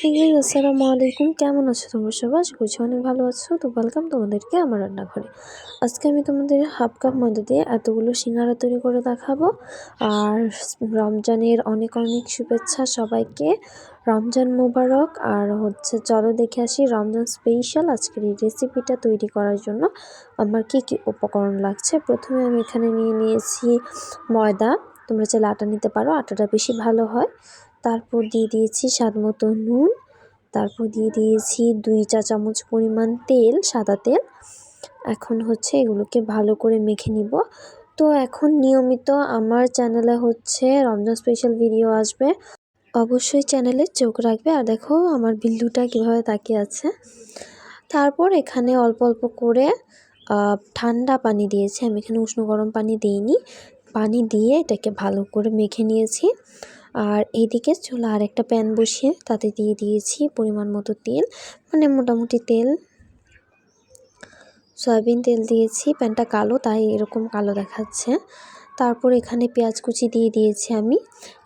আসসালামু আলাইকুম। কেমন আছো তোমরা সবাই? আশা করছি অনেক ভালো আছো। তো ওয়েলকাম তোমাদেরকে আমার রান্নাঘরে। আজকে আমি তোমাদের হাফ কাপ ময়দা দিয়ে এতগুলো সিঙ্গারা তৈরি করে দেখাবো। আর রমজানের অনেক অনেক শুভেচ্ছা সবাইকে। রমজান মোবারক। আর চলো দেখে আসি রমজান স্পেশাল আজকের এই রেসিপিটা তৈরি করার জন্য আমার কি কি উপকরণ লাগছে। প্রথমে আমি এখানে নিয়েছি ময়দা। তোমরা চাইলে আটা নিতে পারো, আটাটা বেশি ভালো হয়। তারপর দিয়ে দিয়েছি স্বাদমতো নুন। তারপর দিয়ে দিয়েছি 2 চা চামচ পরিমাণ তেল, সাদা তেল। এখন এগুলোকে ভালো করে মেখে নিব। তো এখন নিয়মিত আমার চ্যানেলে রমজান স্পেশাল ভিডিও আসবে, অবশ্যই চ্যানেলে চোখ রাখবে। আর দেখো আমার বিল্লুটা কীভাবে তাকিয়ে আছে। তারপর এখানে অল্প অল্প করে ঠান্ডা পানি দিয়েছি, আমি এখানে উষ্ণ গরম পানি দিইনি। পানি দিয়ে এটাকে ভালো করে মেখে নিয়েছি। আর এইদিকে চুলা আর একটা প্যান বসিয়ে তাতে দিয়ে দিয়েছি পরিমাণ মতো তেল, মানে মোটামুটি তেল, সয়াবিন তেল দিয়েছি। প্যানটা কালো, তাই এরকম কালো দেখাচ্ছে। তারপর এখানে পেঁয়াজ কুচি দিয়ে দিয়েছি আমি।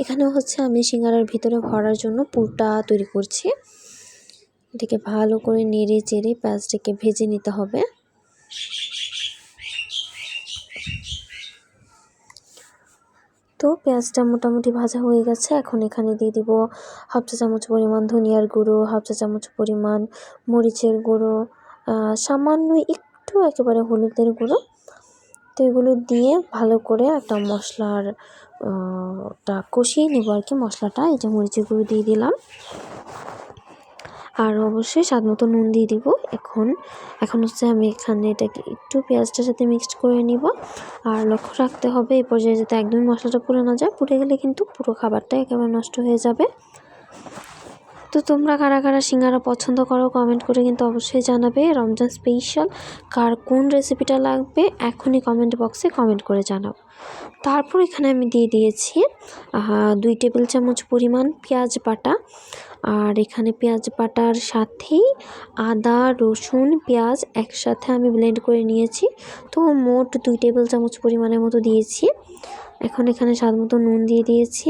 এখানে আমি সিঙ্গারার ভিতরে ভরার জন্য পুরটা তৈরি করছি। এটাকে ভালো করে নেড়ে চেড়ে পেঁয়াজটাকে ভেজে নিতে হবে। তো পেঁয়াজটা মোটামুটি ভাজা হয়ে গেছে। এখন এখানে দিয়ে দিব হাফ চা চামচ পরিমাণ ধনিয়ার গুঁড়ো, হাফ চা চামচ পরিমাণ মরিচের গুঁড়ো, সামান্য একটু একেবারে হলুদের গুঁড়ো। তো এগুলো দিয়ে ভালো করে একটা মশলার কষিয়ে নিব আর কি। মশলাটা এই যে মরিচের গুঁড়ো দিয়ে দিলাম, আর অবশ্যই স্বাদ মতো নুন দিয়ে দিব। এখন আমি এখানে এটাকে একটু পেঁয়াজটার সাথে মিক্সড করে নিব। আর লক্ষ্য রাখতে হবে এই পর্যায়ে যাতে একদমই মশলাটা পুড়ে না যায়। পুড়ে গেলে কিন্তু পুরো খাবারটা একেবারে নষ্ট হয়ে যাবে। তো তোমরা কারা কারা সিঙ্গারা পছন্দ করো কমেন্ট করে কিন্তু অবশ্যই জানাবে। রমজান স্পেশাল কার কোন রেসিপিটা লাগবে এখনই কমেন্ট বক্সে কমেন্ট করে জানাও। তারপর এখানে আমি দিয়ে দিয়েছি 2 টেবিল চামচ পরিমাণ পেঁয়াজ বাটা। আর এখানে পেঁয়াজ বাটার সাথেই আদা, রসুন, পেঁয়াজ একসাথে আমি ব্লেন্ড করে নিয়েছি। তো মোট 2 টেবিল চামচ পরিমাণের মতো দিয়েছি। এখন এখানে স্বাদ মতো নুন দিয়ে দিয়েছি।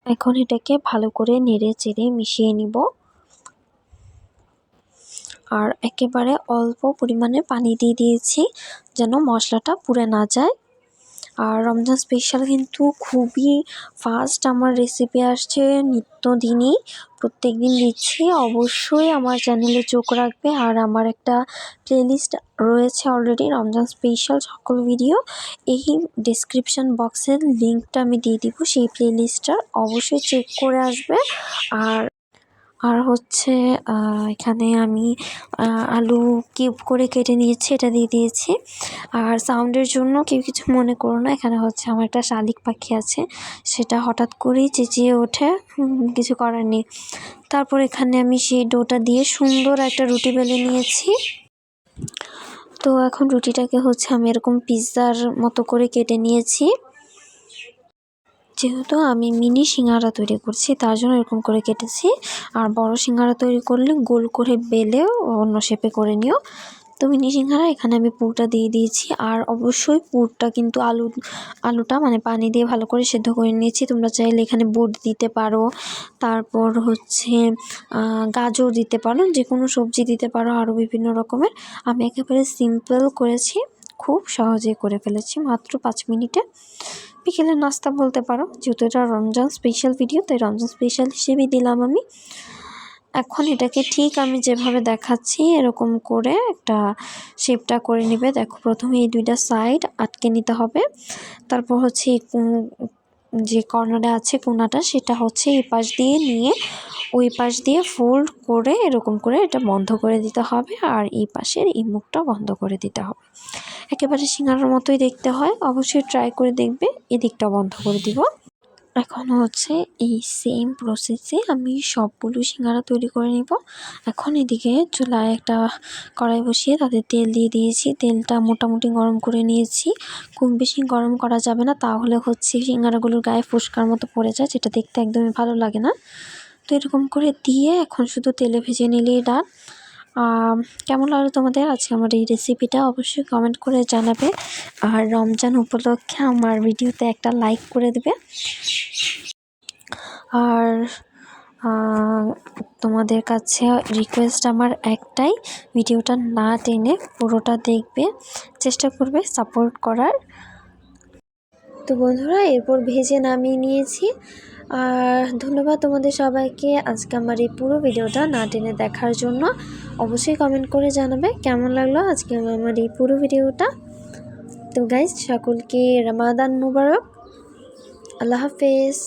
এখন এটাকে ভালো করে নেড়ে চেড়ে মিশিয়ে নিব। আর একেবারে অল্প পরিমাণে পানি দিয়ে দিয়েছি যেন মশলাটা পুড়ে না যায়। আর রমজান স্পেশাল কিন্তু খুবই ফাস্ট আমার রেসিপি আসছে, নিত্যদিনই প্রত্যেক দিন দিচ্ছি। অবশ্যই আমার চ্যানেলে চোখ রাখবে। আর আমার একটা প্লেলিস্ট রয়েছে অলরেডি রমজান স্পেশাল সকল ভিডিও, এই ডেসক্রিপশন বক্সের লিঙ্কটা আমি দিয়ে দিব। সেই প্লেলিস্টটা অবশ্যই চেক করে আসবে। আর আর এখানে আমি আলু কিউব করে কেটে নিয়েছি, এটা দিয়ে দিয়েছি। আর সাউন্ডের জন্য কেউ কিছু মনে করো না, এখানে আমার একটা শালিক পাখি আছে, সেটা হঠাৎ করেই চেঁচিয়ে ওঠে, কিছু করার নেই। তারপর এখানে আমি সেই ডোটা দিয়ে সুন্দর একটা রুটি বেলে নিয়েছি। তো এখন রুটিটাকে আমি এরকম পিৎজার মতো করে কেটে নিয়েছি। যেহেতু আমি মিনি সিঙ্গারা তৈরি করছি তার জন্য এরকম করে কেটেছি। আর বড় সিঙ্গারা তৈরি করলে গোল করে বেলেও অন্য শেপে করে নিও। তো মিনি সিঙ্গারা এখানে আমি পুরটা দিয়ে দিয়েছি। আর অবশ্যই পুরটা কিন্তু আলুটা মানে পানি দিয়ে ভালো করে সেদ্ধ করে নিয়েছি। তোমরা চাইলে এখানে বুট দিতে পারো, তারপর গাজর দিতে পারো, যে কোনো সবজি দিতে পারো, আরও বিভিন্ন রকমের। আমি একেবারে সিম্পল করেছি, খুব সহজে করে ফেলেছি মাত্র 5 মিনিটে। বিকেলের নাস্তা বলতে পারো, যেহেতু এটা রমজান স্পেশাল ভিডিও তাই রমজান স্পেশাল হিসেবেই দিলাম আমি। এখন এটাকে ঠিক আমি যেভাবে দেখাচ্ছি এরকম করে একটা শেপটা করে নেবে। দেখো প্রথমে এই 2টা সাইড আটকে নিতে হবে। তারপর যে কর্নারে আছে কোনাটা, সেটা এই পাশ দিয়ে নিয়ে ওই পাশ দিয়ে ফোল্ড করে এরকম করে এটা বন্ধ করে দিতে হবে। আর এই পাশের এই মুখটা বন্ধ করে দিতে হবে। একেবারে সিঙ্গারার মতোই দেখতে হয়, অবশ্যই ট্রাই করে দেখবে। এদিকটা বন্ধ করে দিব। এখন এই সেম প্রসেসে আমি সবগুলো সিঙ্গারা তৈরি করে নিব। এখন এদিকে চুলায় একটা কড়াই বসিয়ে তাতে তেল দিয়ে দিয়েছি। তেলটা মোটামুটি গরম করে নিয়েছি, খুব বেশি গরম করা যাবে না, তাহলে সিঙ্গারাগুলোর গায়ে ফুসকার মতো পড়ে যায়, যেটা দেখতে একদমই ভালো লাগে না। তো এরকম করে দিয়ে এখন শুধু তেলে ভেজে নিলেই ডান। কেমন লাগলো তোমাদের আজকে আমার এই রেসিপিটা অবশ্যই কমেন্ট করে জানাবে। আর রমজান উপলক্ষে আমার ভিডিওতে একটা লাইক করে দেবে। আর তোমাদের কাছে রিকোয়েস্ট আমার একটাই, ভিডিওটা না টেনে পুরোটা দেখবে, চেষ্টা করবে সাপোর্ট করার। তো বন্ধুরা এরপর ভেজে নামিয়ে নিয়েছি। আর ধন্যবাদ তোমাদের সবাইকে আজকে আমার এই পুরো ভিডিওটা না টেনে দেখার জন্য। অবশ্যই কমেন্ট করে জানাবে কেমন লাগলো আজকে আমার এই পুরো ভিডিওটা। তো গাইস সকলকে রমাদান মুবারক। আল্লাহ হাফেজ।